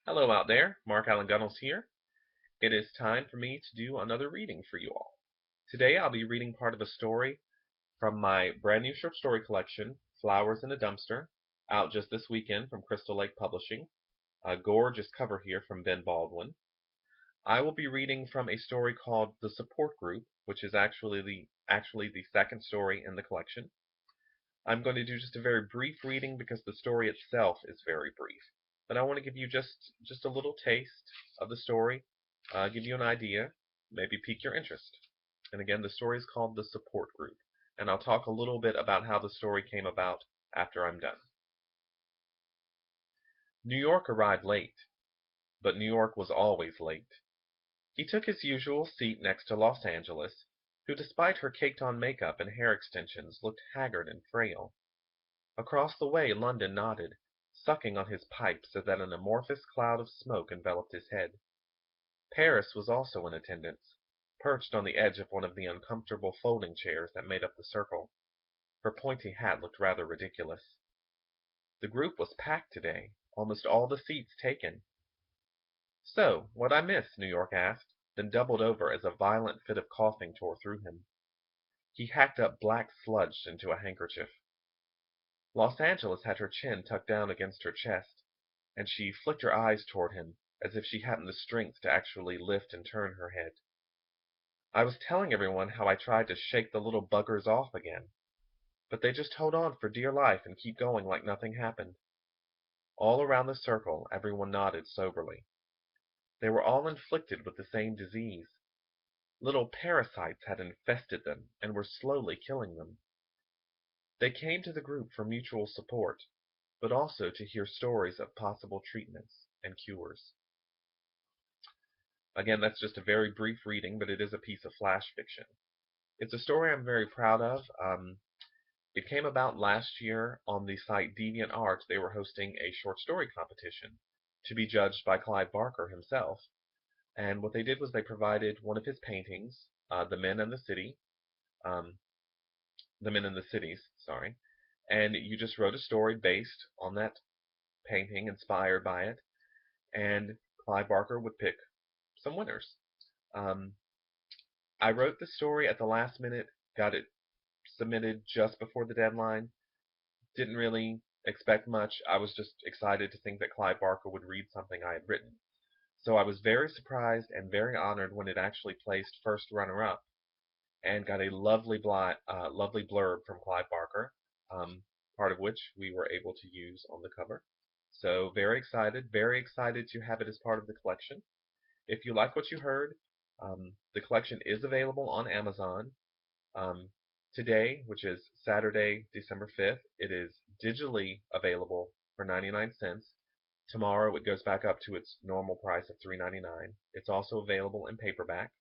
Hello out there, Mark Allen Gunnels here. It is time for me to do another reading for you all. Today I'll be reading part of a story from my brand new short story collection, Flowers in a Dumpster, out just this weekend from Crystal Lake Publishing. A gorgeous cover here from Ben Baldwin. I will be reading from a story called The Support Group, which is actually the second story in the collection. I'm going to do just a very brief reading because the story itself is very brief. But I want to give you just a little taste of the story, give you an idea, maybe pique your interest. And again, the story is called The Support Group, and I'll talk a little bit about how the story came about after I'm done. New York arrived late, but New York was always late. He took his usual seat next to Los Angeles, who despite her caked-on makeup and hair extensions looked haggard and frail. Across the way London nodded, sucking on his pipe so that an amorphous cloud of smoke enveloped his head. Paris was also in attendance, perched on the edge of one of the uncomfortable folding chairs that made up the circle. Her pointy hat looked rather ridiculous. The group was packed today, almost all the seats taken. "So, what'd I miss?" New York asked, then doubled over as a violent fit of coughing tore through him. He hacked up black sludge into a handkerchief. Los Angeles had her chin tucked down against her chest, and she flicked her eyes toward him as if she hadn't the strength to actually lift and turn her head. "I was telling everyone how I tried to shake the little buggers off again, but they just hold on for dear life and keep going like nothing happened." All around the circle everyone nodded soberly. They were all inflicted with the same disease. Little parasites had infested them and were slowly killing them. They came to the group for mutual support, but also to hear stories of possible treatments and cures. Again, that's just a very brief reading, but it is a piece of flash fiction. It's a story I'm very proud of. It came about last year on the site DeviantArt. They were hosting a short story competition to be judged by Clive Barker himself. And what they did was they provided one of his paintings, The Men and the City, um, The Men in the Cities, sorry, and you just wrote a story based on that painting, inspired by it, and Clive Barker would pick some winners. Um, I wrote the story at the last minute, got it submitted just before the deadline. Didn't really expect much. I was just excited to think that Clive Barker would read something I had written. So I was very surprised and very honored when it actually placed first runner-up and got a lovely blurb from Clive Barker, um, part of which we were able to use on the cover. So very excited to have it as part of the collection. If you like what you heard, the collection is available on Amazon. Um, Today, which is Saturday, December 5th, it is digitally available for 99 cents. Tomorrow it goes back up to its normal price of $3.99. It's also available in paperback.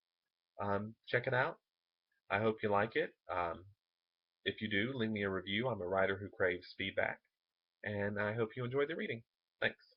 Check it out. I hope you like it. If you do, leave me a review. I'm a writer who craves feedback. And I hope you enjoyed the reading. Thanks.